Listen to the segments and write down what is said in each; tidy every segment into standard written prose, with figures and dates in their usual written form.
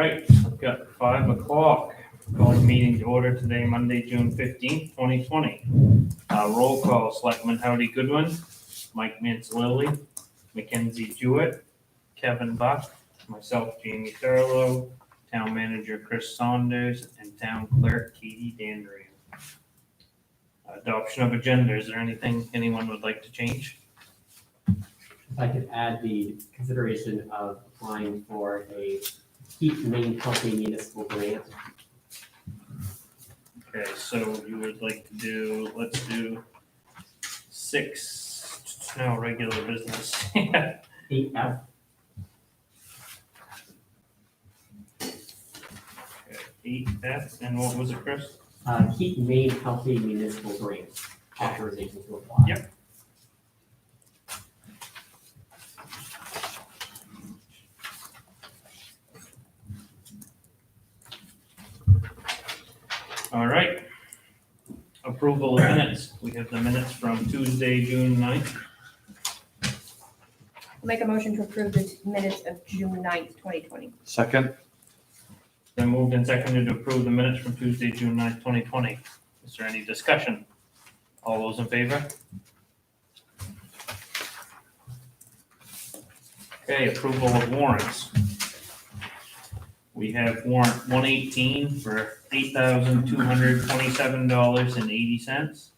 right, we've got 5 o'clock. Call the meeting to order today, Monday, June 15th, 2020. Roll call, Selectman Howdy Goodwin, Mike Manzalili, Mackenzie Jewett, Kevin Buck, myself, Jamie Thurlow, Town Manager Chris Saunders, and Town Clerk Katie Dandrian. Adoption of agenda, is there anything anyone would like to change? If I could add the consideration of applying for a Keep Maine Healthy Municipal Grant. Okay, so you would like to do, let's do 6, no, regular business. 8F. 8F, and what was it, Chris? Keep Maine Healthy Municipal Grant. Authorization to apply. Yep. All right. Approval of minutes. We have the minutes from Tuesday, June 9th. I'll make a motion to approve the minutes of June 9th, 2020. Second. Been moved and seconded to approve the minutes from Tuesday, June 9th, 2020. Is there any discussion? All those in favor? Okay, approval of warrants. We have warrant 118 for $8,227.80.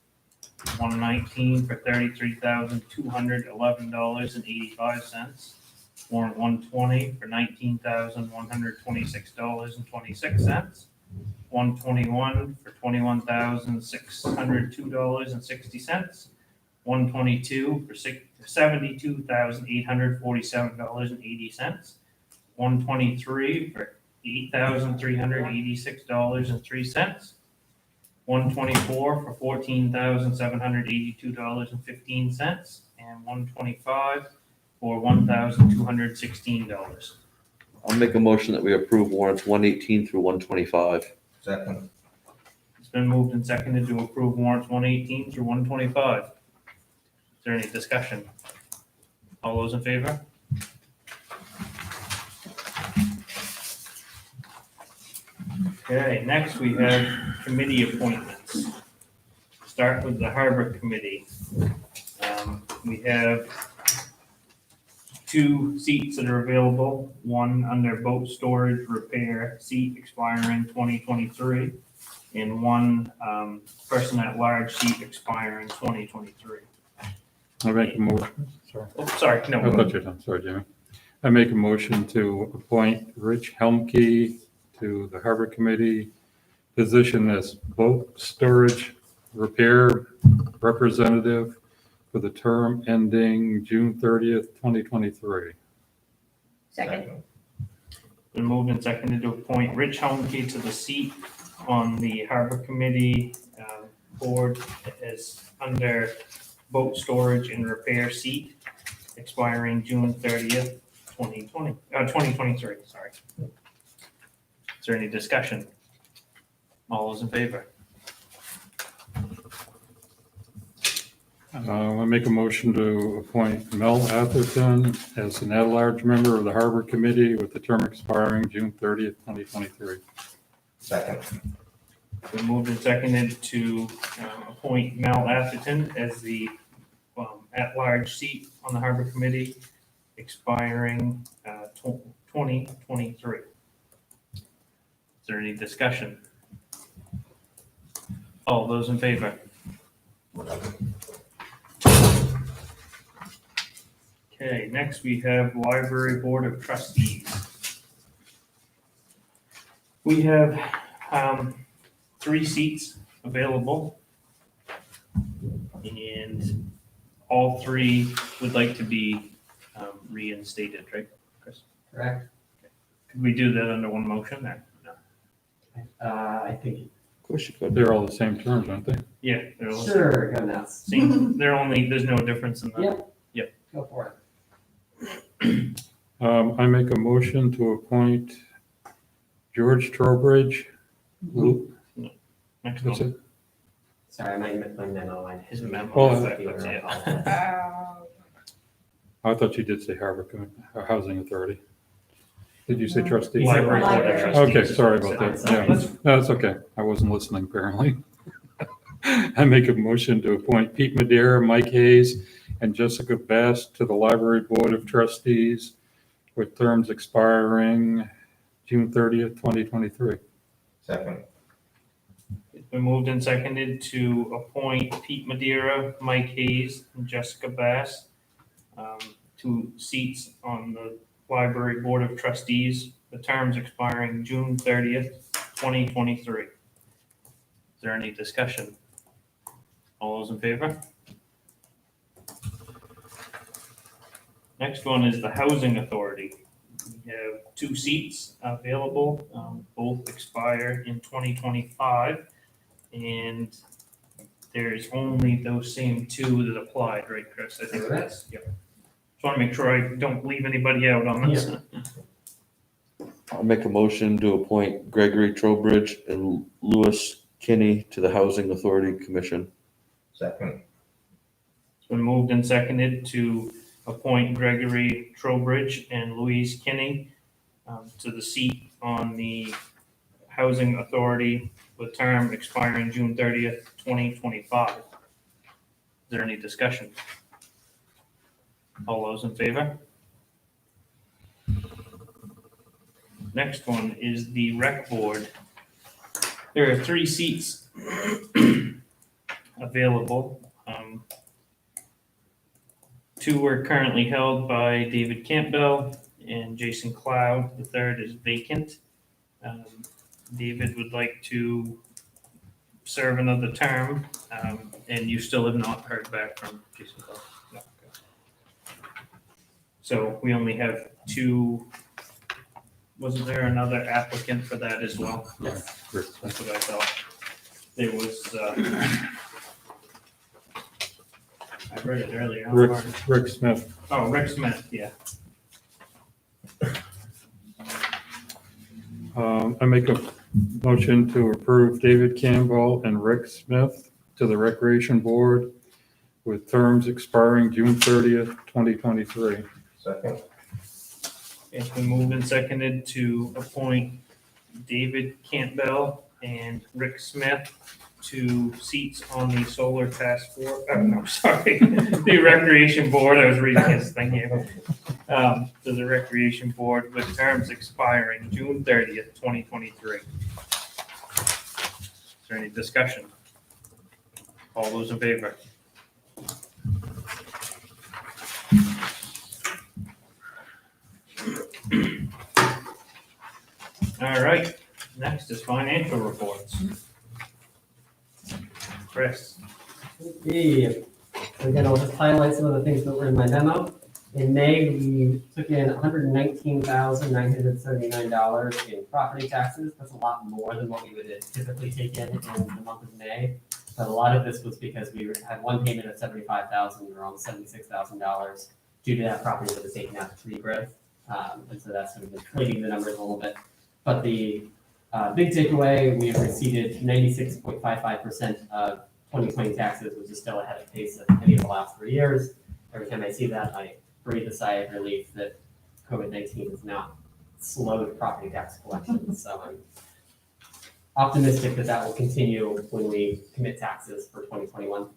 119 for $33,211.85. Warrant 120 for $19,126.26. 121 for $21,602.60. 122 for $72,847.80. 123 for $8,386.03. 124 for $14,782.15, and 125 for $1,216. I'll make a motion that we approve warrants 118 through 125. Second. It's been moved and seconded to approve warrants 118 through 125. Is there any discussion? All those in favor? Okay, next we have committee appointments. Start with the Harbor Committee. We have 2 seats that are available, one under boat storage repair seat expiring 2023, and one person at large seat expiring 2023. I make a motion, sorry. Oh, sorry, I no. thought you were done, sorry, Jimmy. I make a motion to appoint Rich Helmke to the Harbor Committee position as boat storage repair representative for the term ending June 30th, 2023. Second. Been moved and seconded to appoint Rich Helmke to the seat on the Harbor Committee board as under boat storage and repair seat expiring June 30th, 2023, sorry. Is there any discussion? All those in favor? I make a motion to appoint Mel Atherton as an at-large member of the Harbor Committee with the term expiring June 30th, 2023. Second. Been moved and seconded to appoint Mel Atherton as the at-large seat on the Harbor Committee expiring 2023. Is there any discussion? All those in favor? Okay, next we have Library Board of Trustees. We have 3 seats available, and all 3 would like to be reinstated, right, Chris? Correct. Could we do that under one motion there? No. I think, Of course you could. They're all the same terms, aren't they? Yeah, they're all sure, go nuts. same. There's no difference in them. Yep. Go for it. I make a motion to appoint George Trowbridge. Next That's one. it? Sorry, my memo. His memo. Oh, that's it. I thought you did say Harbor Housing Authority. Did you say trustees? Library Board of Library. Trustees. Okay, sorry about that. Yeah, no, that's okay. I wasn't listening apparently. I make a motion to appoint Pete Madeira, Mike Hayes, and Jessica Best to the Library Board of Trustees with terms expiring June 30th, 2023. Second. It's been moved and seconded to appoint Pete Madeira, Mike Hayes, and Jessica Bass to seats on the Library Board of Trustees, the terms expiring June 30th, 2023. Is there any discussion? All those in favor? Next one is the Housing Authority. We have 2 seats available, both expire in 2025. And there's only those same 2 that applied, right, Chris? I think that's, yep. Just want to make sure I don't leave anybody out on this. I'll make a motion to appoint Gregory Trowbridge and Louis Kinney to the Housing Authority Commission. Second. It's been moved and seconded to appoint Gregory Trowbridge and Louise Kinney to the seat on the Housing Authority with term expiring June 30th, 2025. Is there any discussion? All those in favor? Next one is the Rec Board. There are 3 seats available. 2 are currently held by David Campbell and Jason Cloud. The third is vacant. David would like to serve another term, and you still have not heard back from Jason Cloud. No, okay. So we only have 2. Wasn't there another applicant for that as well? Yes. That's what I thought. There was, I read it earlier. Rick Smith. Oh, Rick Smith, yeah. I make a motion to approve David Campbell and Rick Smith to the Recreation Board with terms expiring June 30th, 2023. Second. It's been moved and seconded to appoint David Campbell and Rick Smith to seats on the Solar Task Force, the Recreation Board. I was reading his thing here. To the Recreation Board with terms expiring June 30th, 2023. Is there any discussion? All those in favor? All right, next is financial reports. Chris. Yeah. So again, I'll just highlight some of the things that were in my memo. In May, we took in $119,979 in property taxes. That's a lot more than what we would typically take in the month of May. But a lot of this was because we had one payment of $75,000, around $76,000 due to that property that was taken out to tree growth. And so that's sort of inflating the numbers a little bit. But the big takeaway, we have exceeded 96.55% of 2020 taxes, which is still ahead of pace of any of the last 3 years. Every time I see that, I breathe a sigh of relief that COVID-19 has not slowed property tax collections. So I'm optimistic that that will continue when we commit taxes for 2021.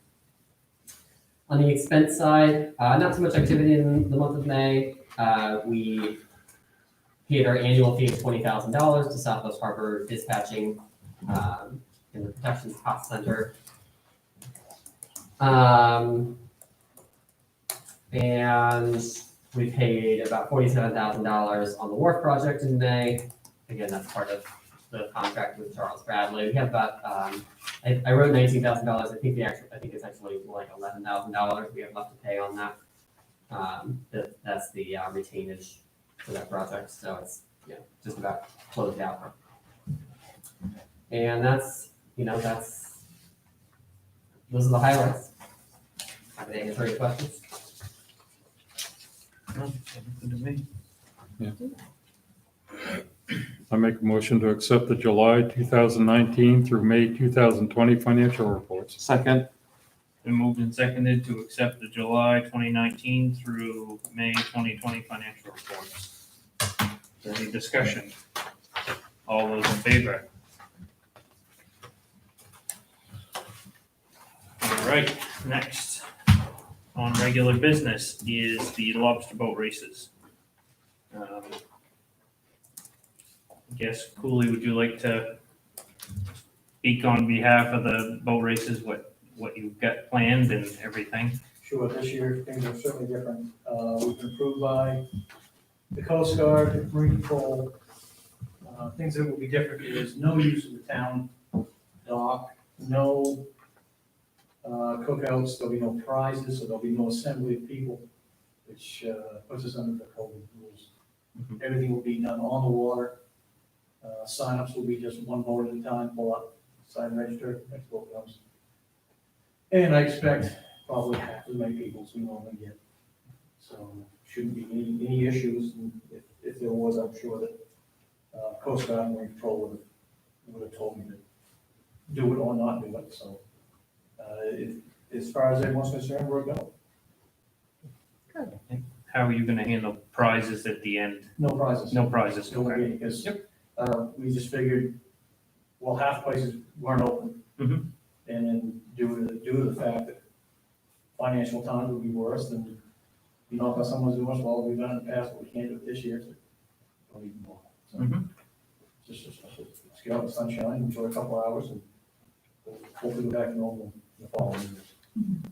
On the expense side, not so much activity in the month of May. We paid our annual fee of $20,000 to Southwest Harbor Dispatching in the Protections Cost Center. And we paid about $47,000 on the wharf project in May. Again, that's part of the contract with Charles Bradley. We have about, I wrote $19,000. I think it's actually like $11,000 we have left to pay on that. That's the retainage for that project. So it's just about closed out. And those are the highlights. Have any answer your questions? No, good to me. I make a motion to accept the July 2019 through May 2020 financial reports. Second. Been moved and seconded to accept the July 2019 through May 2020 financial reports. Is there any discussion? All those in favor? All right, next on regular business is the lobster boat races. I guess Cooley, would you like to speak on behalf of the boat races, what you've got planned and everything? Sure, this year things are certainly different. We've been approved by the Coast Guard, the Marine Patrol. Things that will be different is no use of the town dock, no cookouts, there'll be no prizes, so there'll be no assembly of people, which puts us under the COVID rules. Mhm. Everything will be done on the water. Signups will be just one boat at a time, pull up, sign, register, next boat comes. And I expect probably half as many people as we normally get. So shouldn't be any issues, and if there was, I'm sure that Coast Guard and Marine Patrol would have told me to do it or not do it, so. As far as everyone's concerned, we're going. How are you gonna handle prizes at the end? No prizes. No prizes, Still okay. because, we just figured, well, half places weren't open. Mhm. And then due to the fact that financial times would be worse than, you know, if someone's doing, well, we've done it in the past, but we can't do it this year, so don't even bother. So, Mhm. just let's get out in the sunshine, enjoy a couple hours, and hopefully go back to normal in the following years.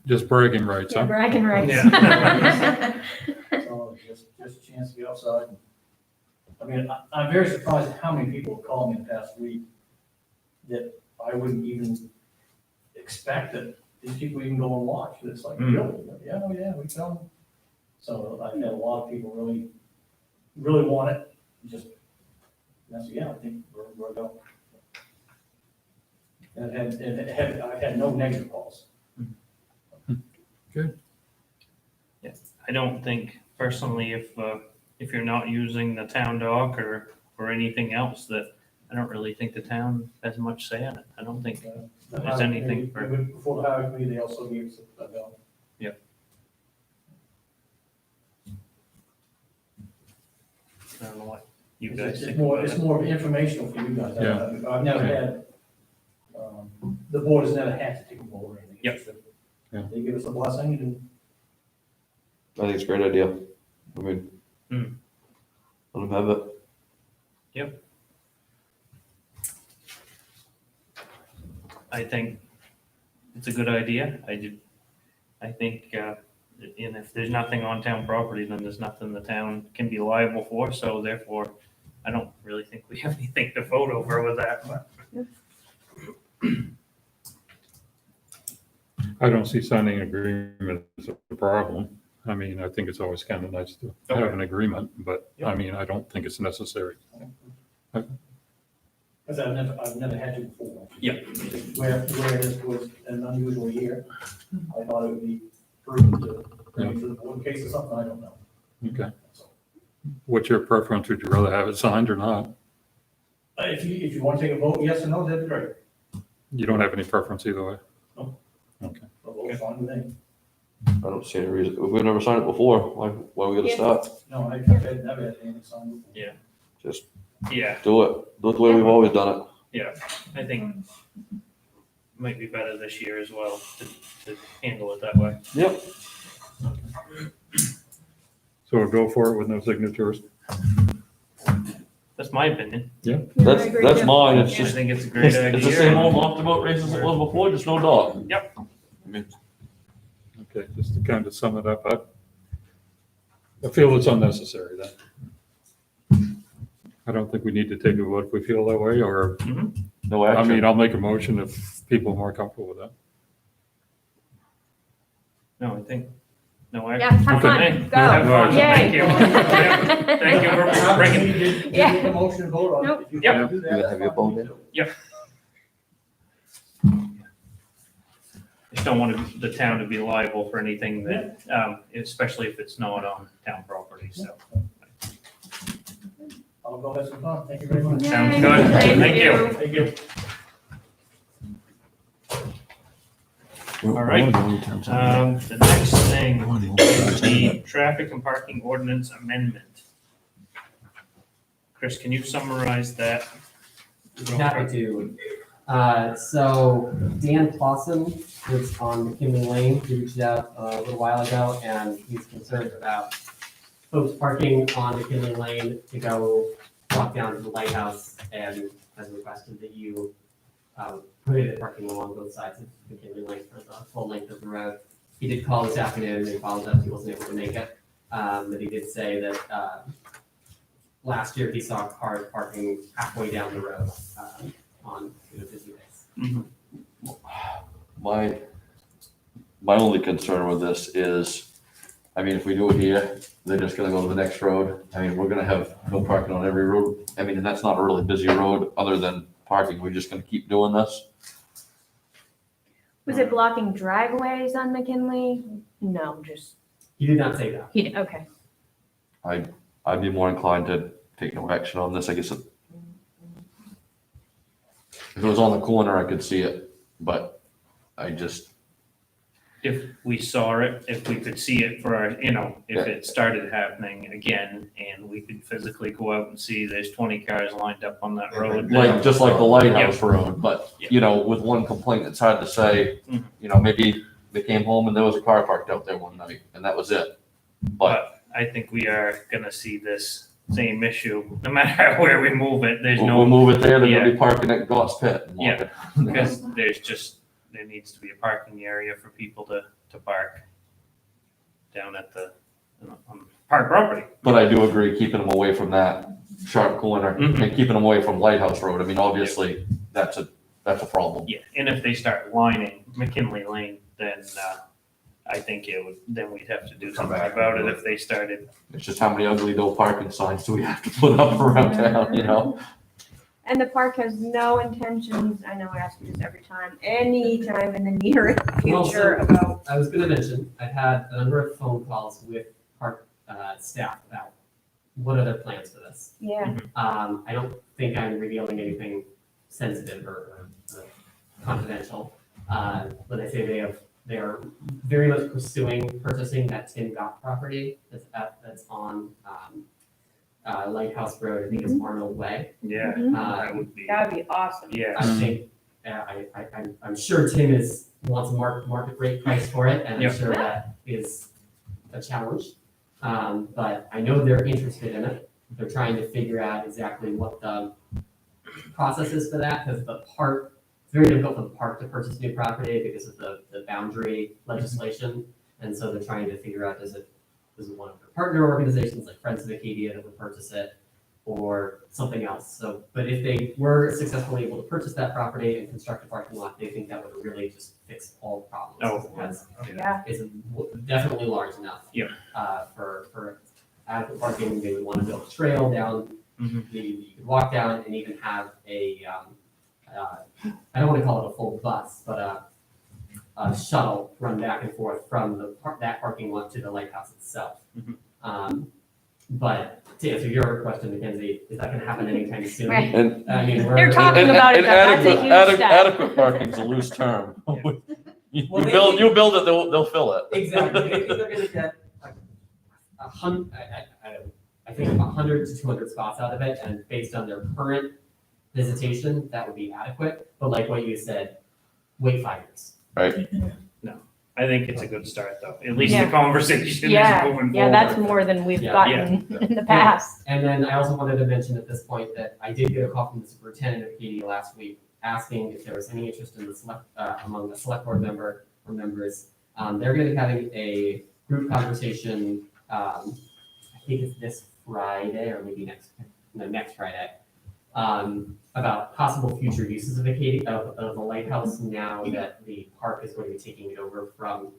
Just bragging rights, Yeah, huh? bragging rights. So just a chance to get outside. I mean, I'm very surprised at how many people have called me in the past week that I wouldn't even expect that these people even go and watch. It's like, Mm. really? Yeah, oh yeah, we come. So I've had a lot of people really want it. Just, that's, yeah, I think we're going. And I've had no negative calls. I don't think personally, if you're not using the town dock or anything else, that I don't really think the town has much say in it. I don't think, There's anything for- Before the hiring committee, they also gave us a bill. I don't know what you guys It's think more, about it's it. more informational for you guys. Yeah. I've never had, the board has never had to take a vote or anything. Yep. It's just that Yeah. They give us a blessing and I think it's a great idea. I mean, Hmm. let them have it. I think it's a good idea. I think, and if there's nothing on town property, then there's nothing the town can be liable for, so therefore, I don't really think we have anything to vote over with that, but. I don't see signing an agreement as a problem. I mean, I think it's always kind of nice to have Okay. an agreement, but I Yeah. mean, I don't think it's necessary. because I've never had to before. Yeah. Where this was an unusual year, I thought it would be prudent to bring it to the board in case of something I don't know. Okay. So, What's your preference? Would you rather have it signed or not? If you want to take a vote, yes or no, that'd be great. You don't have any preference either way? No. Okay. A vote's fine with me. I don't see any reason. If we've never signed it before, why we gotta Yeah. start? No, I've never had anything signed before. Just Yeah, do it. Do it the way we've always done it. I think might be better this year as well to handle it that way. Yep. So we'll go for it with no signatures? That's my opinion. Yeah, I That's, agree that's too. mine. It's I just, think it's a great it's idea. the same old lobster boat races it was before, just no dog. Yep. I mean, Okay, just to kind of sum it up, I feel it's unnecessary then. I don't think we need to take a vote if we feel that way, or, no I mean, action. I'll make a motion if people are more comfortable with that. No, I think, no, I. Yeah, have fun. Hey, Go. have fun. Yay. Thank you. Yeah, Thank you for bringing, Did you Yeah. get the motion and vote on it? Nope. If you Yep. want to do that, You that's have your fine with vote me in? too. just don't want the town to be liable for anything that, especially if it's not on town property, so. I'll go have some fun. Thank you very much. Sounds Yay. good. Thank you. Thank you. All right. The next thing is the traffic and parking ordinance amendment. Chris, can you summarize that? real Happy quick? to. So Dan Clausen is on McKinley Lane. He reached out a little while ago and he's concerned about folks parking on McKinley Lane to go walk down to the lighthouse and has requested that you prohibit parking along both sides of McKinley Lane for the full length of the road. He did call this afternoon and apologized he wasn't able to make it. But he did say that last year he saw cars parking halfway down the road on busy days. My only concern with this is, I mean, if we do it here, they're just gonna go to the next road. I mean, we're gonna have no parking on every road. I mean, and that's not a really busy road other than parking. We're just gonna keep doing this. Was it blocking driveways on McKinley? No, just, He did not say that. okay. I'd be more inclined to take no action on this. I guess if it was on the corner, I could see it, but I just, If we saw it, if we could see it for our, if Yeah. it started happening again and we could physically go out and see there's 20 cars lined up on that road. like, just like the Lighthouse Road, but, Yeah. with one complaint, it's hard to say, Mhm. maybe they came home and there was a car parked out there one night and that was it. But I think we are gonna see this same issue, no matter where we move it, there's we'll no, move it there, they're gonna be parking at Goss Pit. and Yeah. walking. because there needs to be a parking area for people to park down at the, on park property. But I do agree, keeping them away from that sharp corner Mhm. and keeping them away from Lighthouse Road. I mean, obviously, that's a problem. Yeah, and if they start lining McKinley Lane, then, I think then we'd have to do Come something back about and it do if they started. It's just how many ugly no parking signs do we have to put up around town, And the park has no intentions, I know I ask you this every time, anytime in the near future about, I was gonna mention, I've had a number of phone calls with park staff about what are their plans for this. yeah. I don't think I'm revealing anything sensitive or confidential. When I say they are very much pursuing purchasing that Tim Gott property that's on Lighthouse Road, I think it's Arnold Way. Yeah, Mhm. that would be, That would be awesome. yeah. I think, I'm sure Tim wants a market rate price for it, and Yeah. I'm sure that is a challenge. But I know they're interested in it. They're trying to figure out exactly what the process is for that, because the park, it's very difficult for the park to purchase new property because of the boundary legislation. And so they're trying to figure out, is it one of their partner organizations like Friends of Acadia that would purchase it, or something else. So, but if they were successfully able to purchase that property and construct a parking lot, they think that would really just fix all the problems. Oh, Because Yeah. it's definitely large enough. Yeah. For adequate parking, they would want to build a trail down, Mhm. you could walk down and even have I don't want to call it a full bus, but a shuttle run back and forth from that parking lot to the lighthouse itself. Mhm. But to answer your question, Mackenzie, is that gonna happen anytime soon? Right. And I mean, They're talking about it, though. That's a huge step. adequate parking's a loose term. You Well, they- build it, they'll fill it. Exactly, they think they're gonna get like I think 100 to 200 spots out of it, and based on their current visitation, that would be adequate. But like what you said, wait 5 years. I think it's a good start though. At least Yeah. the conversation is moving Yeah, forward. yeah, that's more than we've Yeah. gotten in the past. And then I also wanted to mention at this point that I did get a call from the superintendent of PD last week asking if there was any interest in among the select board member or members. They're going to be having a group conversation, I think it's this Friday or maybe next Friday, about possible future uses of the lighthouse now that the park is going to be taking it over from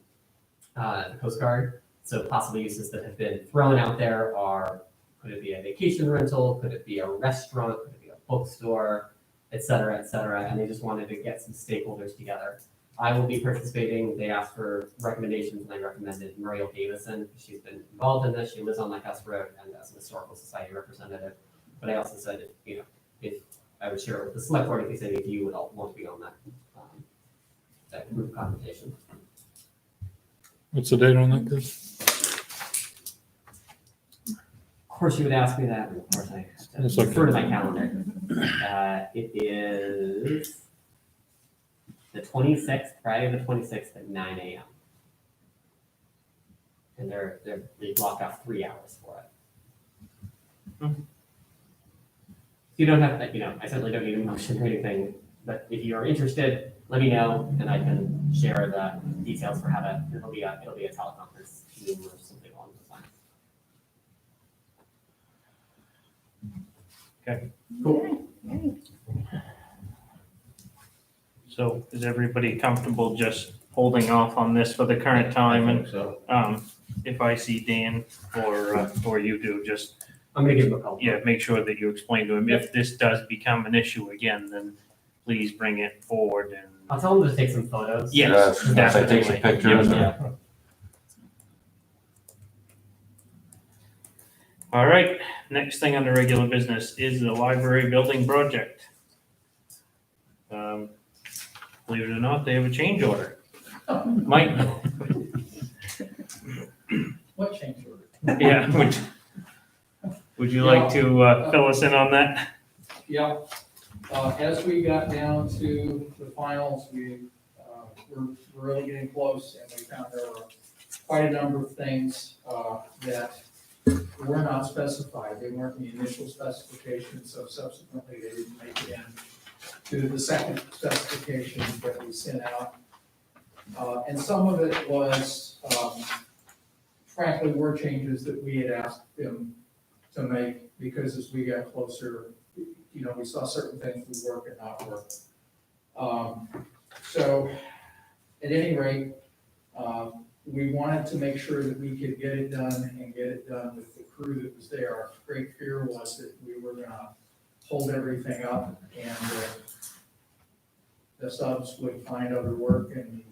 the Coast Guard. So possible uses that have been thrown out there are, could it be a vacation rental? Could it be a restaurant? Could it be a bookstore, et cetera, and they just wanted to get some stakeholders together. I will be participating. They asked for recommendations and I recommended Muriel Davison. She's been involved in this. She lives on Lighthouse Road and as an historical society representative. But I also said, if I would share it with the select board in case any of you would all want to be on that group conversation. What's the date on that, Chris? course you would ask me that, and of course I have It's to okay. refer to my calendar. It is the 26th, Friday the 26th at 9 a.m. And they block off 3 hours for it. You don't have to, I certainly don't need a motion or anything, but if you're interested, let me know and I can share the details for how to, it'll be a teleconference Zoom or something along those lines. Cool. Okay. So is everybody comfortable just holding off on this for the current time? And So, if I see Dan or you do, just, I'm gonna give him a call. yeah, make sure that you explain to him, if this does become an issue again, then please bring it forward and. I'll tell him to take some photos. Yes, Yes, I take some definitely. pictures. Yep. Yeah. All right, next thing on the regular business is the library building project. Believe it or not, they have a change order. Mike, What change order? yeah, would you like to fill us in on that? Yeah, as we got down to the finals, we're really getting close, and we found there were quite a number of things, that were not specified. They weren't in the initial specification, so subsequently they didn't make it in to the second specification that we sent out. And some of it was, frankly, were changes that we had asked them to make, because as we got closer, we saw certain things would work and not work. So, at any rate, we wanted to make sure that we could get it done and get it done with the crew that was there. Our great fear was that we were gonna hold everything up and the subs would find other work and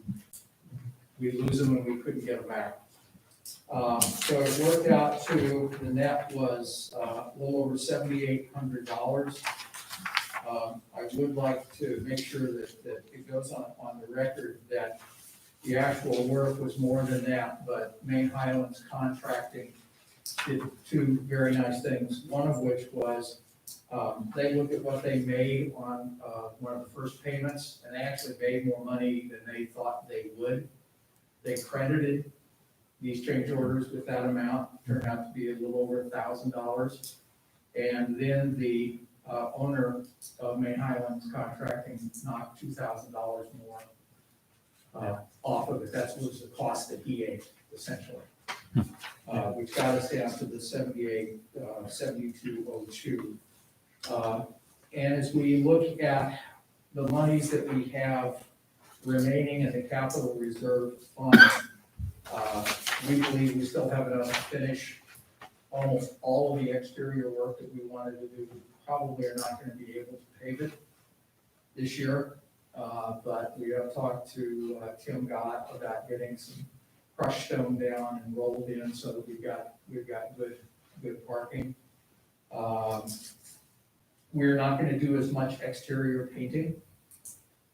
we'd lose them and we couldn't get them back. So it worked out to, the net was a little over $7,800. I would like to make sure that it goes on the record that the actual work was more than that, but Main Highlands Contracting did two very nice things, one of which was they looked at what they made on one of the first payments, and they actually made more money than they thought they would. They credited these change orders with that amount, turned out to be a little over $1,000. And then the owner of Main Highlands Contracting knocked $2,000 more off of it. That was the cost that he ate, essentially. Which got us down to the 7202. And as we look at the monies that we have remaining in the capital reserve fund, we believe we still have enough to finish almost all of the exterior work that we wanted to do. We probably are not gonna be able to pave it this year, but we have talked to Tim Gott about getting some crushed stone down and rolled in so that we've got good parking. We're not gonna do as much exterior painting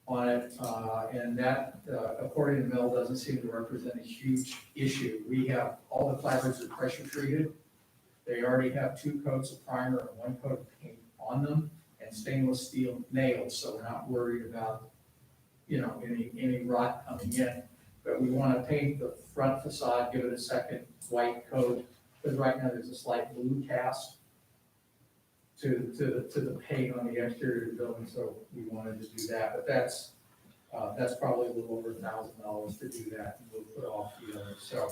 on it, and that, according to Mel, doesn't seem to represent a huge issue. We have, all the clapboards are pressure treated. They already have 2 coats of primer and 1 coat of paint on them, and stainless steel nails, so we're not worried about, any rot coming in. But we wanna paint the front facade, give it a second white coat, because right now there's a slight blue cast to the paint on the exterior of the building, so we wanted to do that, but that's probably a little over $1,000 to do that, and we'll put off the other, so.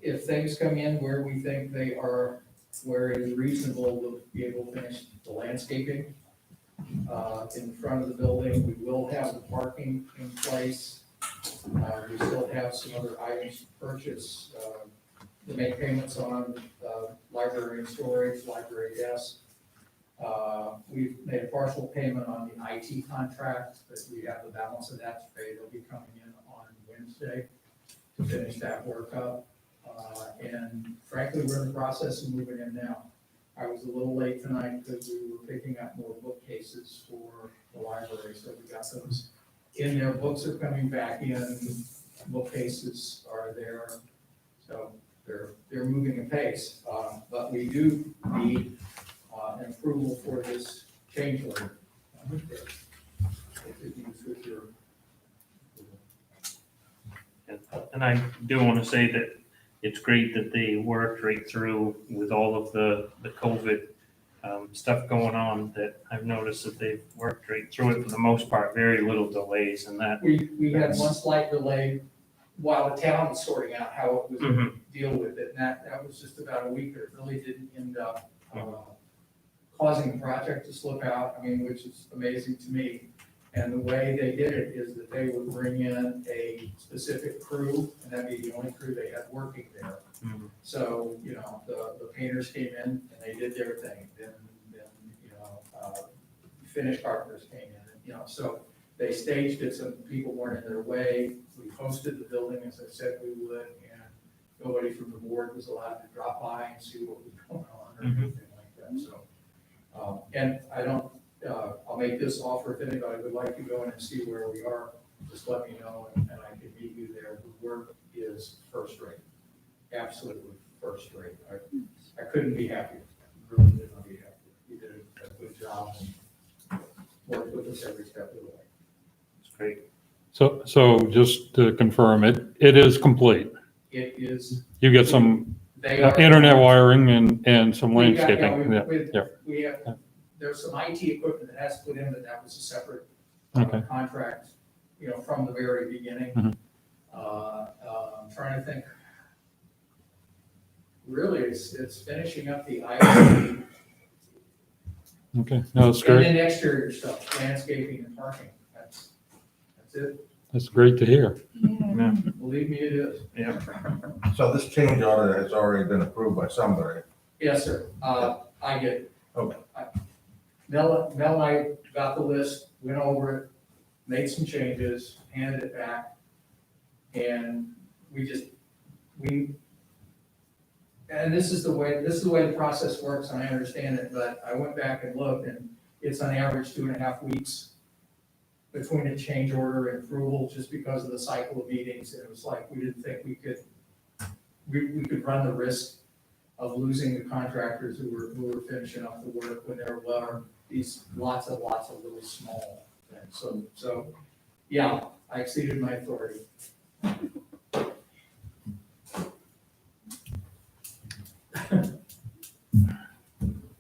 If things come in where we think they are, where it is reasonable, we'll be able to finish the landscaping in front of the building. We will have the parking in place. We still have some other items to purchase, to make payments on, library and storage, library desk. We've made a partial payment on the IT contract, but we have the balance of that to pay. They'll be coming in on Wednesday to finish that work up. And frankly, we're in the process of moving in now. I was a little late tonight because we were picking up more bookcases for the library, so we got those in there. Books are coming back in, bookcases are there. So they're moving apace. But we do need an approval for this change order. If you switch your- And I do want to say that it's great that they worked right through with all of the COVID stuff going on, that I've noticed that they've worked right through it for the most part, very little delays and that. We had one slight delay while the town was sorting out how it was going Mhm. to deal with it. And that was just about a week. It really didn't end up causing the project to slip out, I mean, which is amazing to me. And the way they did it is that they would bring in a specific crew, and that'd be the only crew they had working there. Mhm. So, you know, the painters came in and they did their thing, then, you know, finish carpenters came in, and, you know, so they staged it so people weren't in their way. We hosted the building as I said we would, and nobody from the board was allowed to drop by and see what was going on or Mhm. anything like that, so. And I don't, I'll make this offer, if anybody would like to go in and see where we are, just let me know, and I can meet you there. The work is first rate, absolutely first rate. I couldn't be happier, really could not be happier. You did a good job and worked with us every step of the way. It's great. So just to confirm, it is complete. It is, You get some they are. internet wiring and some We got- landscaping. yeah, Yeah. we have, there's some IT equipment that has to put in, but that was a separate Okay. contract, you know, from the very beginning. Mhm. I'm trying to think. Really, it's finishing up the IT Okay, no, that's and great. then exterior stuff, landscaping and parking. That's it. That's great to hear. Yeah. Believe me, it is. Yeah. So this change order has already been approved by somebody. Yes, sir. I get it. Okay. Mel and I got the list, went over it, made some changes, handed it back. And and this is the way the process works, and I understand it, but I went back and looked, and it's on average 2.5 weeks between a change order and approval, just because of the cycle of meetings. And it was like, we didn't think we could run the risk of losing the contractors who were finishing up the work when there were these lots of really small things. So, yeah, I exceeded my authority.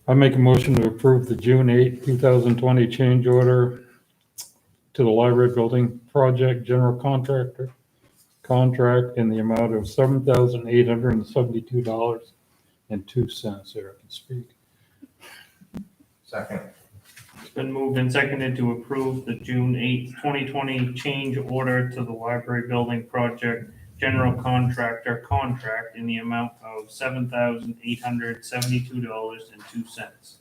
I make a motion to approve the June 8, 2020 change order to the library building project general contract in the amount of $7,872.02. There, I can speak. Second. It's been moved and seconded to approve the June 8th, 2020 change order to the library building project general contractor contract in the amount of $7,872.02. Is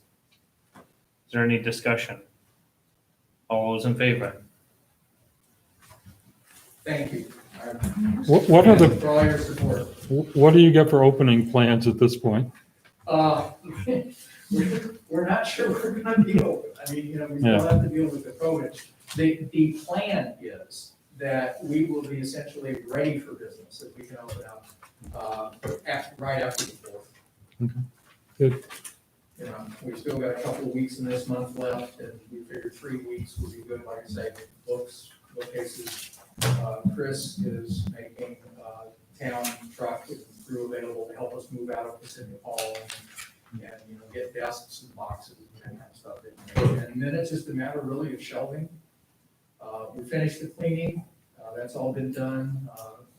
there any discussion? All those in favor? Thank you. What are the, For all your support. what do you get for opening plans at this point? We're not sure we're gonna be open. I mean, you know, we still have to deal with the COVID. The plan is that we will be essentially ready for business, that we can open up, right after the 4th. Okay. Good. You know, we've still got a couple of weeks in this month left, and we figured 3 weeks would be good, like I say, bookcases. Chris is making, town truck and crew available to help us move out of Pacific Hall and, you know, get desks and boxes and that kind of stuff in there. And then it's just a matter really of shelving. We finished the cleaning, that's all been done,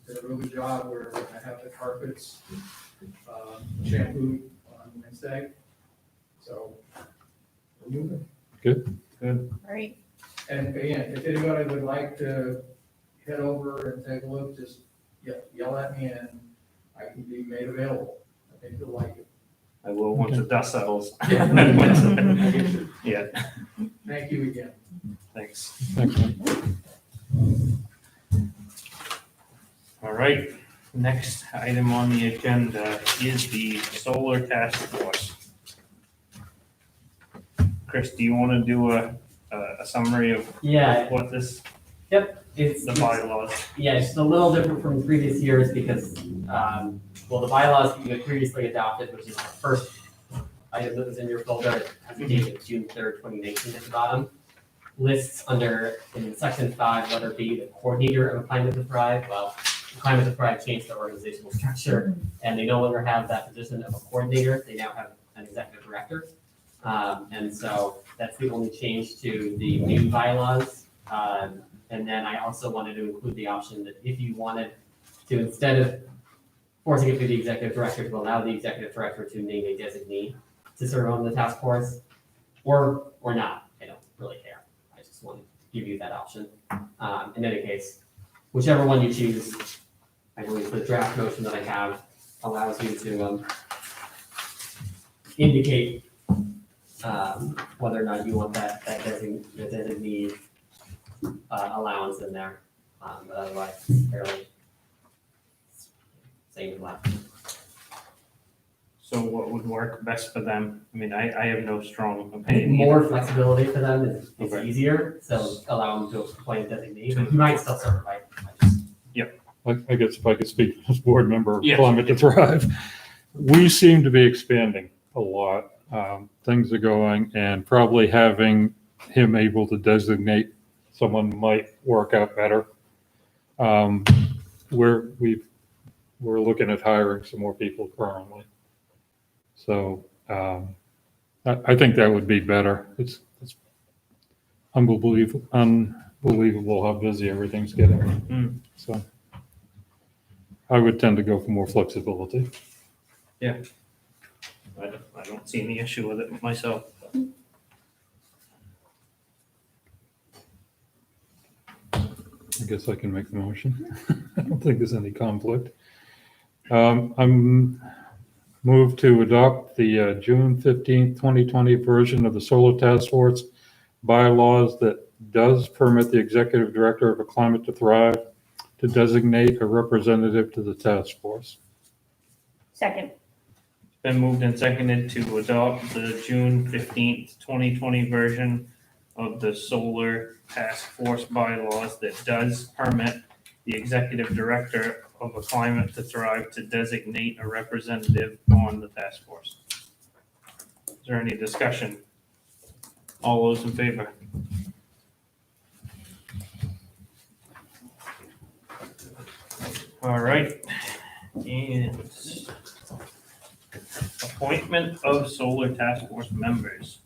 did a really good job. We're gonna have the carpets, shampooed on Wednesday. So, we're moving. Good. Right. And again, if anybody would like to head over and take a look, just yell at me and I can be made available. I think you'll like it. I will once the dust settles. Yeah, Thank you again. thanks. Thanks, Mike. All right, next item on the agenda is the solar task force. Chris, do you want to do a summary of Yeah, what this? It's, the bylaws. yeah, it's a little different from previous years because, well, the bylaws you had previously adopted, which is the first item that was in your folder, has a date of June 3rd, 2019 at the bottom. Lists under, in section 5, letter B, the coordinator of a Climate to Thrive. Well, Climate to Thrive changed their organizational structure, and they no longer have that position of a coordinator. They now have an executive director. And so that's the only change to the new bylaws. And then I also wanted to include the option that if you wanted to, instead of forcing it through the executive director, to allow the executive director to name a designee to serve on the task force, or not, I don't really care. I just wanted to give you that option. In any case, whichever one you choose, I believe the draft motion that I have allows you to indicate whether or not you want that designee allowance in there, but otherwise it's fairly same as last. So what would work best for them? I mean, I have no strong I think opinion. more flexibility for them is Okay. easier, so allow them to appoint a designee, but you might still serve, right? I guess if I could speak as board member of Yes. Climate to Thrive, we seem to be expanding a lot. Things are going, and probably having him able to designate someone might work out better. We're looking at hiring some more people currently. So I think that would be better. It's unbelievable how busy everything's getting. So I would tend to go for more flexibility. I don't see any issue with it myself. I guess I can make the motion. I don't think there's any conflict. I'm moved to adopt the June 15th, 2020 version of the Solar Task Force bylaws that does permit the executive director of a Climate to Thrive to designate a representative to the task force. Second. Been moved and seconded to adopt the June 15th, 2020 version of the Solar Task Force bylaws that does permit the executive director of a Climate to Thrive to designate a representative on the task force. Is there any discussion? All those in favor? All right, and appointment of Solar Task Force members.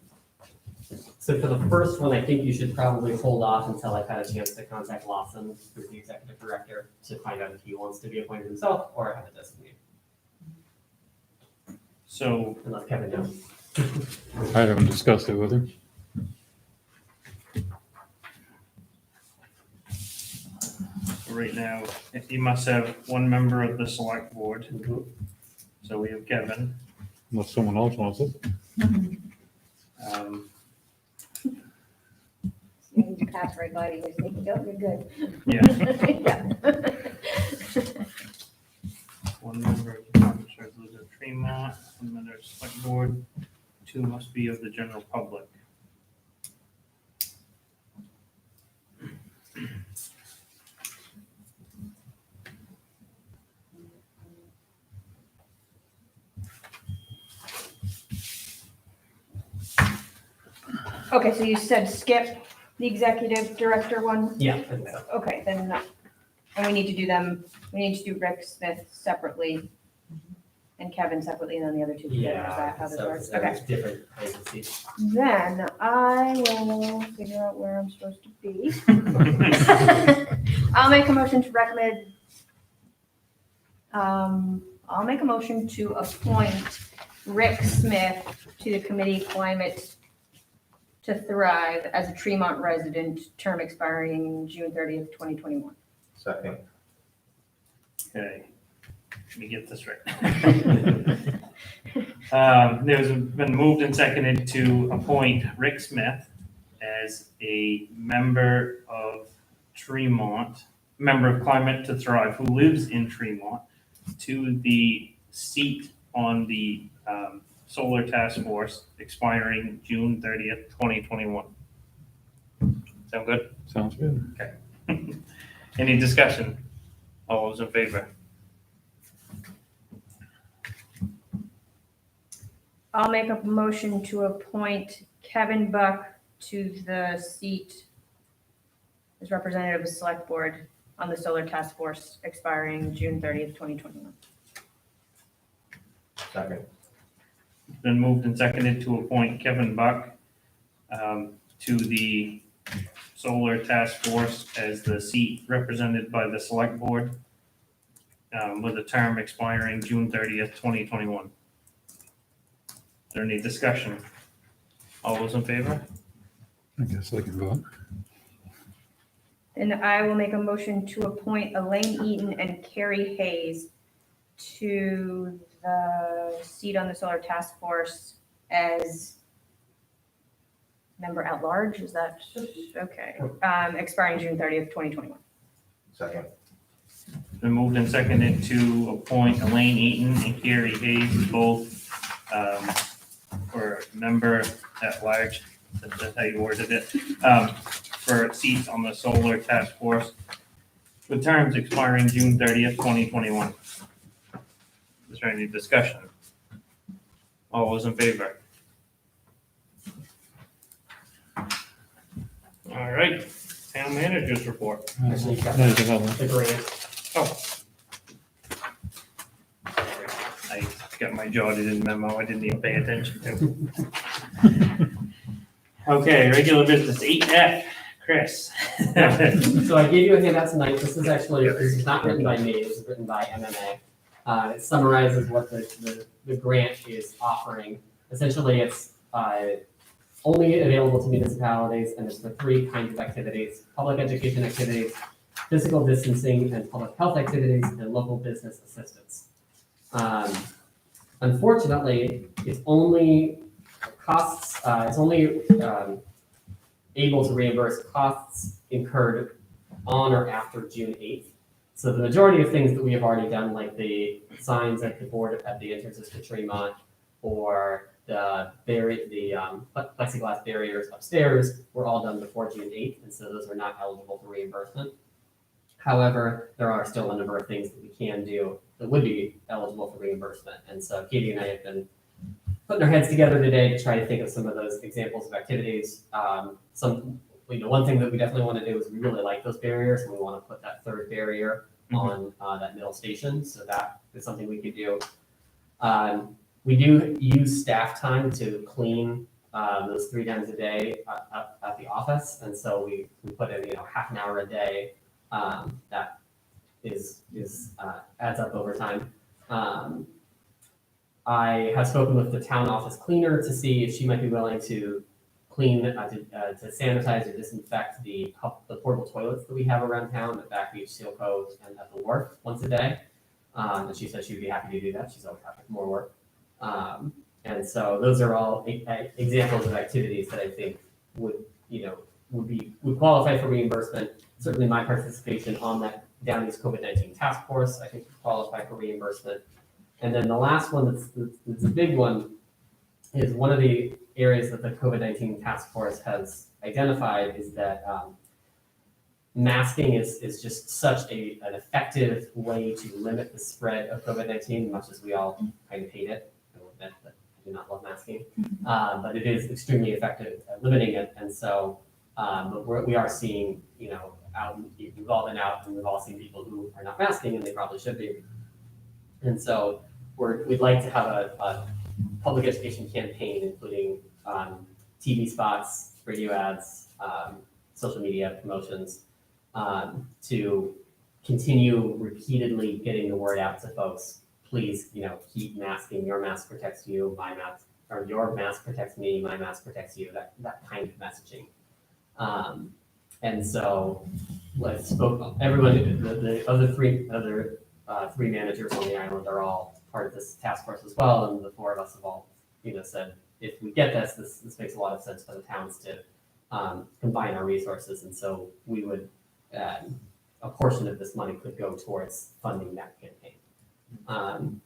So for the first one, I think you should probably hold off until I've had a chance to contact Lawson, who's the executive director, to find out if he wants to be appointed himself or have a designee, So and let Kevin know. I haven't discussed it with him. right now, you must have one member of the select board. So we have Kevin. Unless someone else wants it. Um, You pass right by you, just think, oh, you're good. Yeah, Yeah. one member of the Officers of Tremont, one member of select board, two must be of the general public. Okay, so you said skip the executive director one? Yeah, I think so. Okay, then, and we need to do them, we need to do Rick Smith separately and Kevin separately, and then the other two together. Is that how this So works? they're Okay. different agencies. Then I will figure out where I'm supposed to be. I'll make a motion to recommend, I'll make a motion to appoint Rick Smith to the committee Climate to Thrive as a Tremont resident, term expiring June 30th, 2021. Second. Okay, let me get this right. There's been moved and seconded to appoint Rick Smith as a member of Tremont, member of Climate to Thrive, who lives in Tremont, to the seat on the Solar Task Force expiring June 30th, 2021. Sound good? Sounds good. Any discussion? All those in favor? I'll make a motion to appoint Kevin Buck to the seat as representative of the select board on the solar task force expiring June 30th, 2021. Second. Been moved and seconded to appoint Kevin Buck to the solar task force as the seat represented by the select board with a term expiring June 30th, 2021. Is there any discussion? All those in favor? I guess I can vote. And I will make a motion to appoint Elaine Eaton and Carrie Hayes to the seat on the solar task force as member at large, is that, okay, expiring June 30th, 2021. Second. Been moved and seconded to appoint Elaine Eaton and Carrie Hayes, both for member at large, that's how you worded it, for seats on the solar task force with terms expiring June 30th, 2021. Is there any discussion? All those in favor? All right, town managers report. Actually, you've got There's another one. the grant. I got my jotted in memo, I didn't even pay attention to. Okay, regular business, 8F, Chris. So I gave you a handout tonight. This is not written by me, this is written by MMA. It summarizes what the grant is offering. Essentially, it's only available to municipalities, and it's for three kinds of activities: public education activities, physical distancing and public health activities, and local business assistance. Unfortunately, it's only able to reimburse costs incurred on or after June 8th. So the majority of things that we have already done, like the signs at the board at the entrances to Tremont, or the plexiglass barriers upstairs, were all done before June 8th, and so those are not eligible for reimbursement. However, there are still a number of things that we can do that would be eligible for reimbursement. And so Katie and I have been putting our heads together today to try to think of some of those examples of activities. One thing that we definitely want to do is we really like those barriers, and we want to put that third barrier on that middle station. So that is something we could do. We do use staff time to clean those 3 times a day at the office, and so we put in half an hour a day. That adds up over time. I have spoken with the town office cleaner to see if she might be willing to clean, to sanitize or disinfect the portable toilets that we have around town at Back Beach, Seal Cove, and at the wharf once a day. And she said she would be happy to do that. She's always happy for more work. And so those are all examples of activities that I think would qualify for reimbursement. Certainly my participation on that Down East COVID-19 task force, I think would qualify for reimbursement. And then the last one that's a big one is one of the areas that the COVID-19 task force has identified is that masking is just such an effective way to limit the spread of COVID-19, much as we all kind of hate it. I will admit that I do not love masking, but it is extremely effective at limiting it. And so we are seeing, we've all been out and we've all seen people who are not masking, and they probably should be. And so we'd like to have a public education campaign, including TV spots, radio ads, social media promotions, to continue repeatedly getting the word out to folks. Please, keep masking. Your mask protects you. Your mask protects me. My mask protects you. That kind of messaging. And so, everyone, the other three managers on the island are all part of this task force as well, and the 4 of us have all, said if we get this makes a lot of sense for the towns to combine our resources, and so we would a portion of this money could go towards funding that campaign.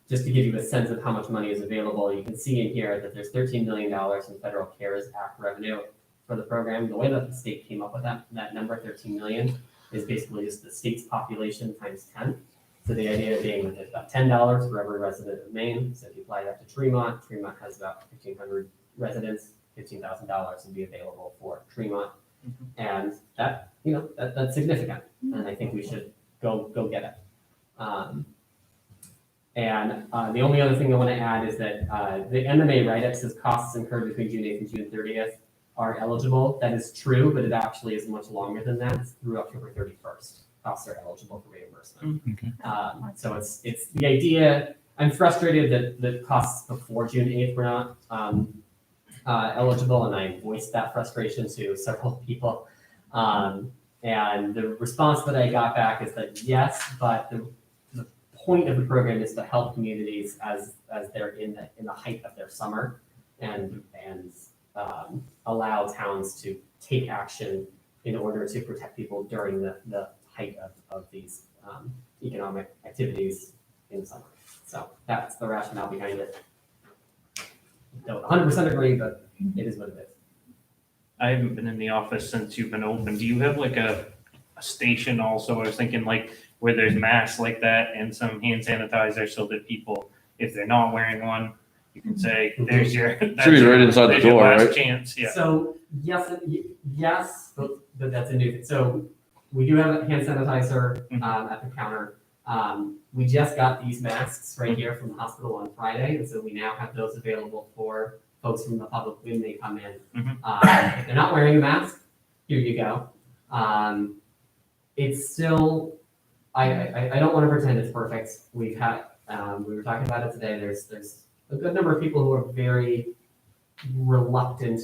Just to give you a sense of how much money is available, you can see in here that there's $13 million in federal CARES Act revenue for the program. The way that the state came up with that number, 13 million, is basically just the state's population times 10. So the idea being that it's about $10 for every resident of Maine. So if you apply that to Tremont, Tremont has about 1,500 residents, $15,000 would be available for Tremont. And that, that's significant. And I think we should go get it. The only other thing I want to add is that the MMA write-up says costs incurred between June 8th and June 30th are eligible. That is true, but it actually is much longer than that. It's through October 31st. Costs are eligible for reimbursement. Okay. So it's the idea. I'm frustrated that the costs before June 8th were not eligible, and I voiced that frustration to several people. And the response that I got back is that yes, but the point of the program is to help communities as they're in the height of their summer, and allow towns to take action in order to protect people during the height of these economic activities in the summer. So that's the rationale behind it. Don't 100% agree, but it is what it is. I haven't been in the office since you've been open. Do you have like a station also? I was thinking like where there's masks like that and some hand sanitizer so that people, if they're not wearing one, you can say, there's your. Should be right inside the there's your door, last right? chance, yeah. So yes, but that's a new thing. So we do have a hand sanitizer at the counter. We just got these masks right here from the hospital on Friday, and so we now have those available for folks from the public when they come in. If they're not wearing a mask, here you go. It's still, I don't want to pretend it's perfect. We've had, we were talking about it today. There's a good number of people who are very reluctant,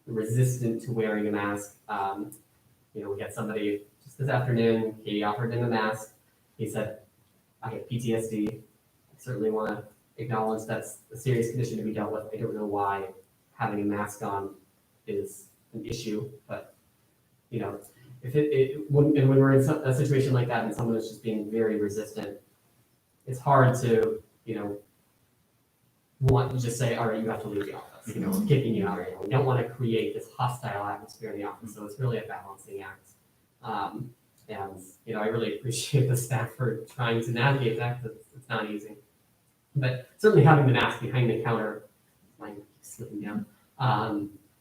resistant to wearing a mask. We got somebody just this afternoon. He offered him a mask. He said, "I have PTSD. I certainly want to acknowledge that's a serious condition to be dealt with. I don't know why having a mask on is an issue, but if when we're in a situation like that and someone is just being very resistant, it's hard to want to just say, all right, you have to leave the office. We're kicking you out right now. We don't want to create this hostile atmosphere in the office, so it's really a balancing act. I really appreciate the staff for trying to navigate that because it's not easy. But certainly having the mask behind the counter, mine keeps slipping down,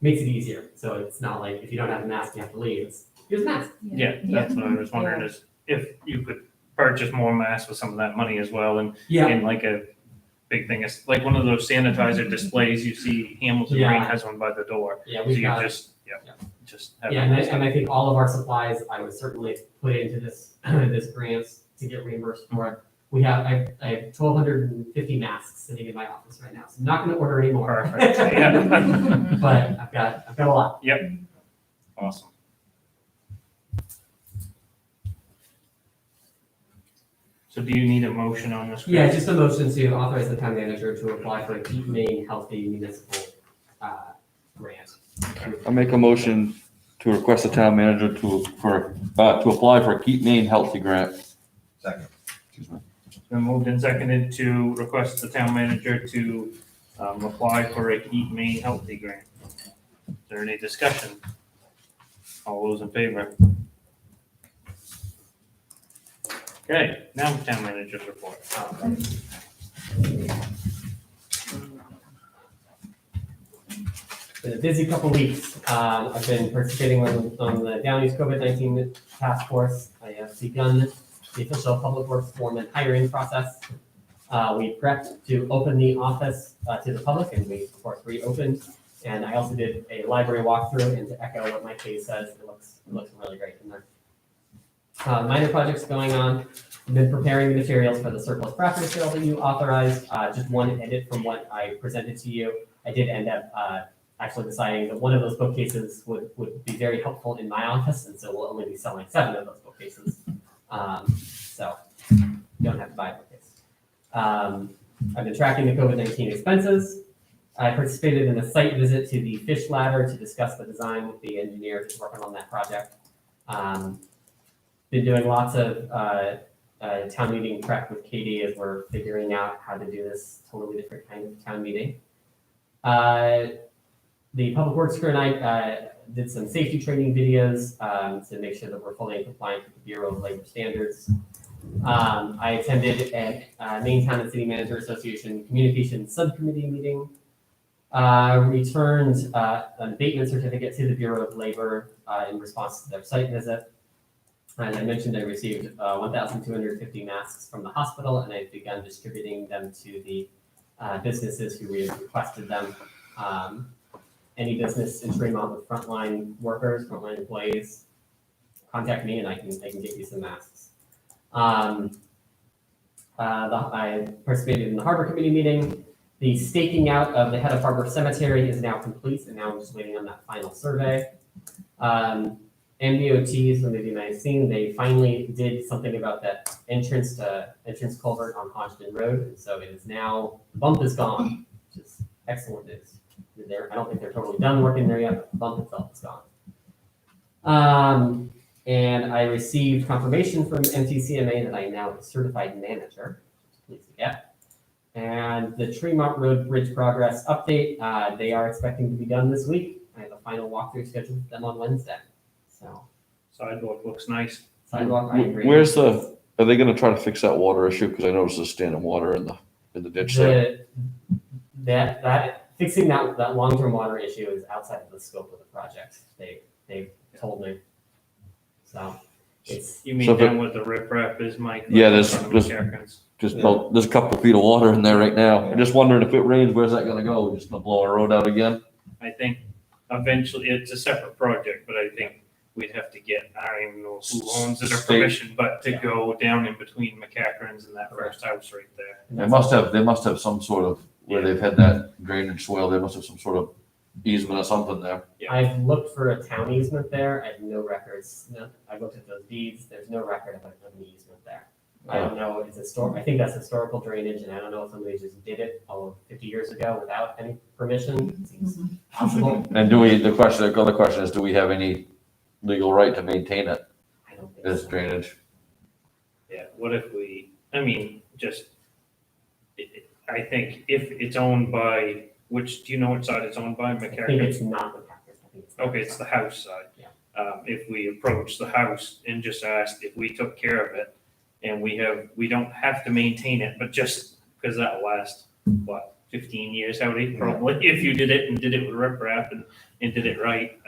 makes it easier. So it's not like if you don't have a mask, you have to leave. Here's a mask. Yeah, that's what I was wondering is if you could purchase more masks with some of that money as well and like a big thing is like one of those sanitizer displays you see Hamilton Green has one by the door. Yeah, So we've you got just have and I think all of our supplies, I would certainly put into this this grant to get reimbursed for it. I have 1,250 masks sitting in my office right now, so I'm not going to order any more. Perfect. Yeah. But I've got a lot. Yep. Awesome. So do you need a motion on this? Yeah, just a motion to authorize the town manager to apply for a Keep Maine Healthy Municipal grant. I make a motion to request the town manager to apply for a Keep Maine Healthy grant. Second. Excuse me. It's been moved and seconded to request the town manager to apply for a Keep Maine Healthy grant. Is there any discussion? All those in favor? Okay, now town manager's report. Been a busy couple weeks. I've been participating on the Downey's COVID-19 task force. I have begun the official public works foreman hiring process. We prepped to open the office to the public, and we of course reopened. And I also did a library walkthrough, and to echo what Mike Hayes says, it looks really great in there. Minor projects going on. I've been preparing the materials for the surplus property sale that you authorized. Just one edit from what I presented to you. I did end up actually deciding that one of those bookcases would be very helpful in my office, and so we'll only be selling 7 of those bookcases. So you don't have to buy a bookcase. I've been tracking the COVID-19 expenses. I participated in a site visit to the fish ladder to discuss the design with the engineer who's working on that project. Been doing lots of town meeting prep with Katie as we're figuring out how to do this totally different kind of town meeting. The Public Works crew and I did some safety training videos to make sure that we're fully in compliance with the Bureau of Labor Standards. I attended a Maine Town and City Manager Association Communications Subcommittee meeting. Returned an abatement certificate to the Bureau of Labor in response to their site visit. As I mentioned, I received 1,250 masks from the hospital, and I've begun distributing them to the businesses who requested them. Any business in Tremont with frontline workers, frontline employees, contact me and I can get you some masks. I participated in the Harbor Committee meeting. The staking out of the head of Harbor Cemetery is now complete, and now I'm just waiting on that final survey. MBOT, some of you might have seen, they finally did something about that entrance culvert on Hodgson Road, and so it is now, the bump is gone, which is excellent news. I don't think they're totally done working there yet, but the bump itself is gone. And I received confirmation from MTCMA that I am now a certified manager, which is pleased to get. And the Tremont Road Bridge progress update, they are expecting to be done this week. I have a final walkthrough scheduled for them on Wednesday. So Sidewalk looks nice. sidewalk, I agree. Are they gonna try to fix that water issue? Because I noticed there's standing water in the ditch there. That fixing that long-term water issue is outside of the scope of the project. They've told me. So it's, You mean So if down with the riprap is, Mike? Yeah, There's there's a couple feet of water in there right now. I'm just wondering if it rains, where's that gonna go? Just gonna blow our road out again? I think eventually, it's a separate project, but I think we'd have to get, I don't even know who owns it or State. permission, but to go down in between McCackern's and that first house right there. They must have some sort of, where they've had that drainage swale, they must have some sort of easement or something there. Yeah. I've looked for a town easement there. I have no records. No, I looked at those deeds. There's no record of an easement there. I don't know. I think that's historical drainage, and I don't know if somebody just did it 50 years ago without any permission. It seems possible. And the other question is, do we have any legal right to maintain it I don't think as so. drainage? Yeah, what if I think if it's owned by, do you know which side it's owned by, I think McCackern's? it's not the practice. I think it's Okay, it's the house side. Yeah. If we approach the house and just asked if we took care of it, and we don't have to maintain it, but just, because that'll last, 15 years out, probably, if you did it and did it with riprap and did it right,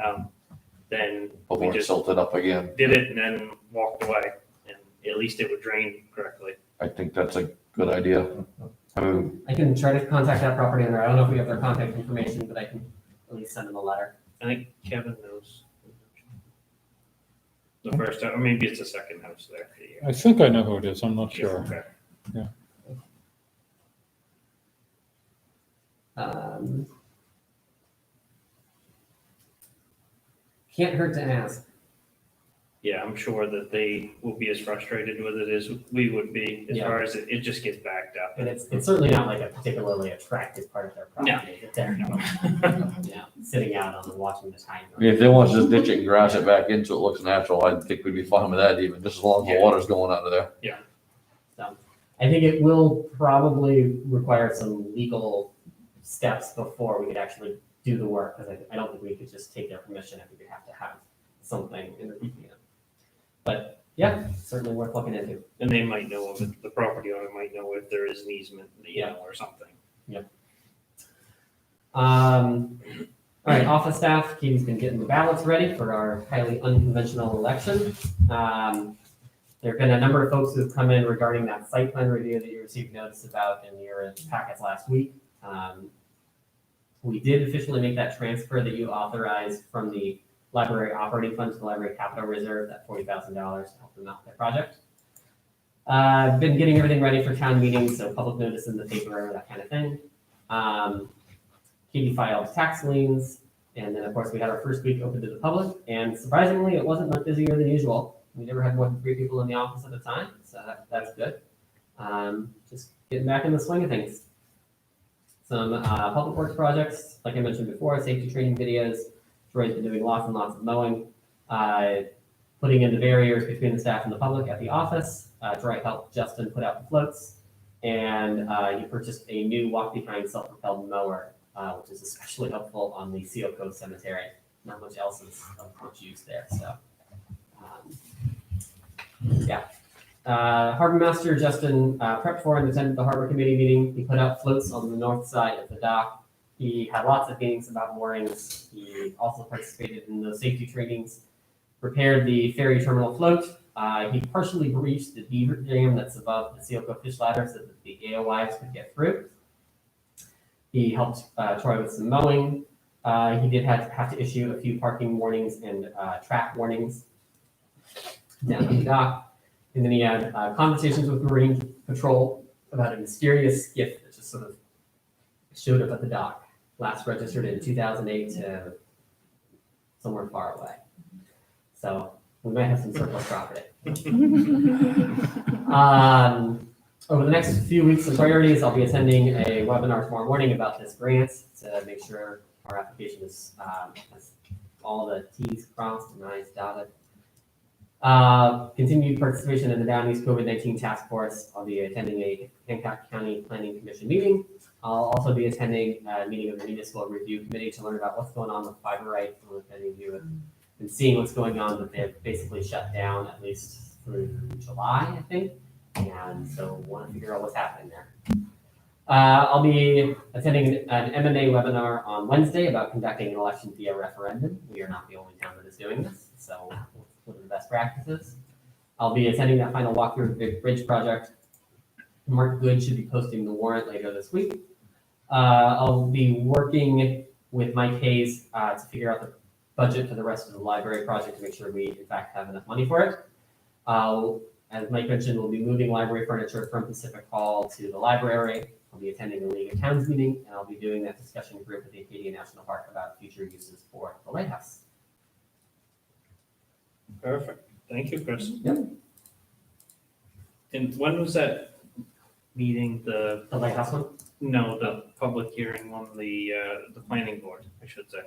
then we Before it's just silted up again. did it and then walked away, and at least it would drain correctly. I think that's a good idea. I mean, I can try to contact that property owner. I don't know if we have their contact information, but I can at least send them a letter. I think Kevin knows. The first house, or maybe it's the second house there. I think I know who it is, I'm not Yeah, sure. okay. Can't hurt to ask. Yeah, I'm sure that they will be as frustrated with it as we would be, as Yeah. far as it just gets backed up. And it's certainly not like a particularly attractive part of their property. That they're, sitting out on and watching the tide. if they want to just ditch it and grass it back in so it looks natural, I think we'd be fine with that even, just as long as the Yeah. water's going out of there. So I think it will probably require some legal steps before we could actually do the work, because I don't think we could just take their permission. I think we have to have something in the, but yeah, certainly worth looking into. And they might know of it, the property owner might know if there is an easement, or something. All right, office staff, Katie's been getting the ballots ready for our highly unconventional election. There have been a number of folks who have come in regarding that site plan review that you received notice about in your packets last week. We did officially make that transfer that you authorized from the library operating fund to the library capital reserve, that $40,000 to help them out with their project. I've been getting everything ready for town meetings, so public notice in the paper, that kind of thing. Katie filed tax liens, and then of course we had our first week open to the public, and surprisingly, it wasn't much busier than usual. We never had more than 3 people in the office at a time, so that's good. Just getting back in the swing of things. Some public works projects, like I mentioned before, safety training videos. Troy's been doing lots and lots of mowing, putting in the barriers between the staff and the public at the office. Troy helped Justin put out the floats, and he purchased a new walk-behind self-propelled mower which is especially helpful on the Seal Cove Cemetery. Not much else is of much use there, so. Harbor Master Justin prepped for and attended the Harbor Committee meeting. He put out floats on the north side of the dock. He had lots of meetings about moorings. He also participated in the safety trainings, repaired the ferry terminal float. He partially breached the beaver dam that's above the Seal Cove fish ladder so that the AOIs could get through. He helped Troy with some mowing. He did have to issue a few parking warnings and track warnings down on the dock. And then he had conversations with Marine Patrol about a mysterious skiff that just sort of showed up at the dock. Last registered in 2008 to somewhere far away. So we might have some surplus property. Over the next few weeks and priorities, I'll be attending a webinar tomorrow morning about this grant to make sure our application is has all the T's crossed and I's dotted. Continued participation in the Down East COVID-19 Task Force. I'll be attending a Hancock County Planning Commission meeting. I'll also be attending a meeting of the Municipal Review Committee to learn about what's going on with fiber right. I don't know if any of you have been seeing what's going on, but they've basically shut down at least through July, I think. And so want to figure out what's happening there. I'll be attending an MMA webinar on Wednesday about conducting an election via referendum. We are not the only town that is doing this, so what are the best practices? I'll be attending that final walkthrough of the Big Bridge project. Mark Good should be posting the warrant later this week. I'll be working with Mike Hayes to figure out the budget for the rest of the library project to make sure we in fact have enough money for it. As Mike mentioned, we'll be moving library furniture from Pacific Hall to the library. I'll be attending the League of Towns meeting, and I'll be doing that discussion group at the Acadia National Park about future uses for the lighthouse. Perfect. Thank you, Chris. Yep. And when was that meeting, The lighthouse one? the public hearing on the planning board, I should say?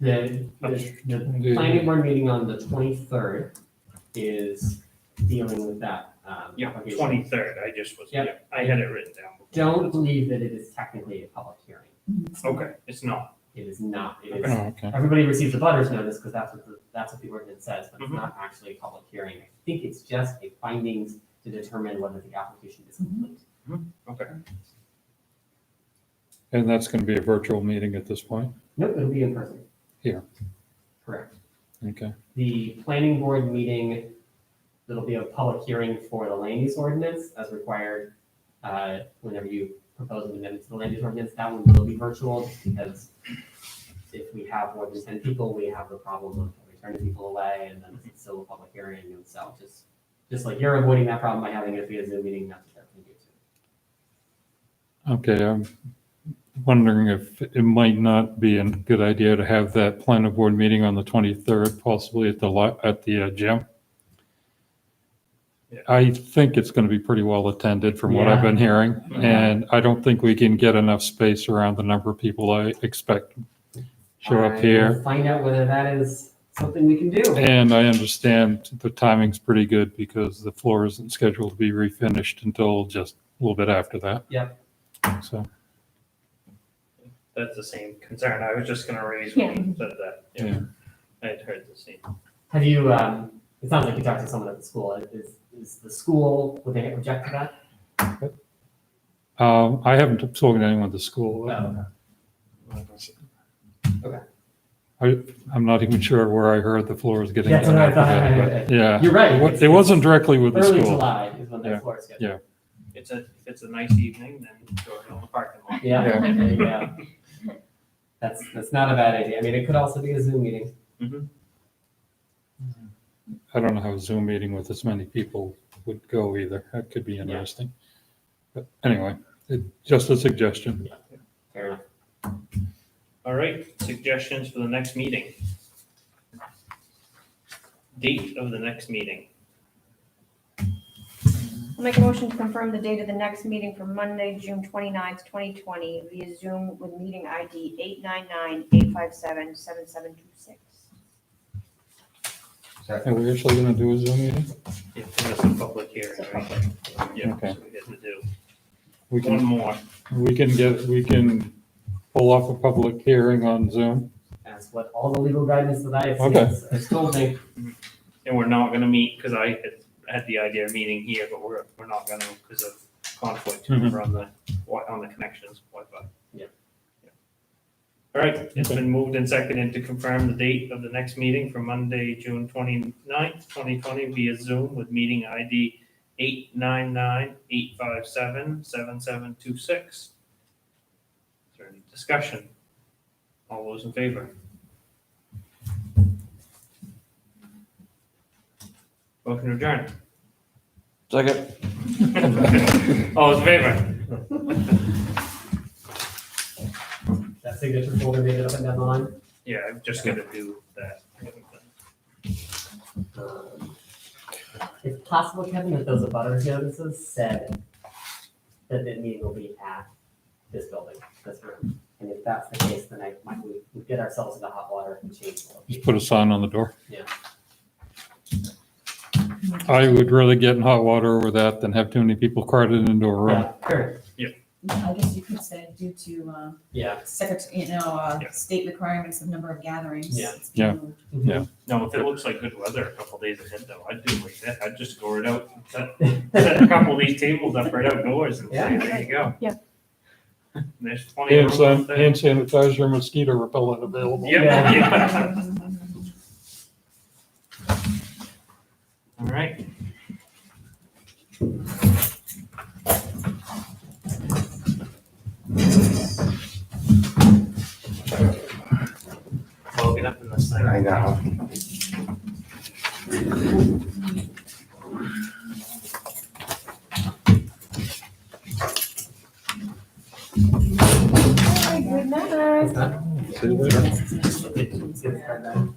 The planning board meeting on the 23rd is dealing with that. Yeah, application. 23rd, I just was, Yep. yeah, I had it written down. Don't believe that it is technically a public hearing. Okay, it's not. It is not. It is, Oh, okay. everybody receives a butters notice because that's what the ordinance says, but it's Mhm. not actually a public hearing. I think it's just a findings to determine whether the application is complete. Okay. And that's going to be a virtual meeting at this point? Nope, it'll be in person. Here. Correct. Okay. The planning board meeting, there'll be a public hearing for the land use ordinance as required whenever you propose an amendment to the land use ordinance. That one will be virtual just because if we have more than 10 people, we have the problem of turning people away and then it's still a public hearing. And so just like you're avoiding that problem by having it be a Zoom meeting, that's what they're going to do too. Okay, I'm wondering if it might not be a good idea to have that planning board meeting on the 23rd, possibly at the gym. Yeah. I think it's going to be pretty well attended from what I've been hearing, and I don't think we can get enough space around the number of people I expect show up I here. will find out whether that is something we can do. And I understand the timing's pretty good because the floor isn't scheduled to be refinished until just a little bit after that. Yep. So, That's the same concern I was just gonna raise when you said that. Yeah. I had heard the same. Have you, it sounds like you talked to someone at the school. Is the school, would they object to that? I haven't spoken to anyone at the school. Okay. I'm not even sure where I heard the floor was getting. That's what I thought. but Yeah. You're right. It wasn't directly with the Early school. July is when their Yeah. floor is scheduled. Yeah. If it's a nice evening, then go in the parking lot. Yeah, Yeah. there you go. That's not a bad idea. I mean, it could also be a Zoom meeting. I don't know how a Zoom meeting with this many people would go either. That could be interesting. But anyway, just a suggestion. Fair enough. All right, suggestions for the next meeting. Date of the next meeting. I'll make a motion to confirm the date of the next meeting for Monday, June 29th, 2020 via Zoom with meeting ID 899-857-7726. Are we actually going to do a Zoom meeting? If it's a public hearing, It's a right? Yeah, Okay. so we get to do We one can, more. we can pull off a public hearing on Zoom. That's what all the legal guidance that I have seen Okay. has told me. And we're not gonna meet, because I had the idea of meeting here, but we're not gonna, because of conflict Mhm. over on the connections, Wi-Fi. Yeah. All right, it's Okay. been moved and seconded to confirm the date of the next meeting for Monday, June 29th, 2020 via Zoom with meeting ID 899-857-7726. Is there any discussion? All those in favor? Motion adjourned. Second. All those in favor? That signature folder made it up and down the line. Yeah, I've just gotta do that. It's possible, Kevin, that those abutters notices said that the meeting will be at this building, this room. And if that's the case, then we get ourselves into hot water and change the Just location. put a sign on the door. Yeah. I would rather get in hot water over that than have too many people carted into a room. Yeah, sure. I guess you could say due to, Yeah. Yeah. state requirements of number of gatherings. Yeah. it's being Yeah. moved. No, if it looks like good weather a couple days ahead though, I'd do like that. I'd just go right out, and set a couple of these tables up right outdoors and say, Yeah. there you go. Yeah. There's plenty of room out there. Hand sanitizer, mosquito repellent available. Yep, Yeah. yeah. All right. Well, get up in this thing. I know. Good night. See you later. Let's get started.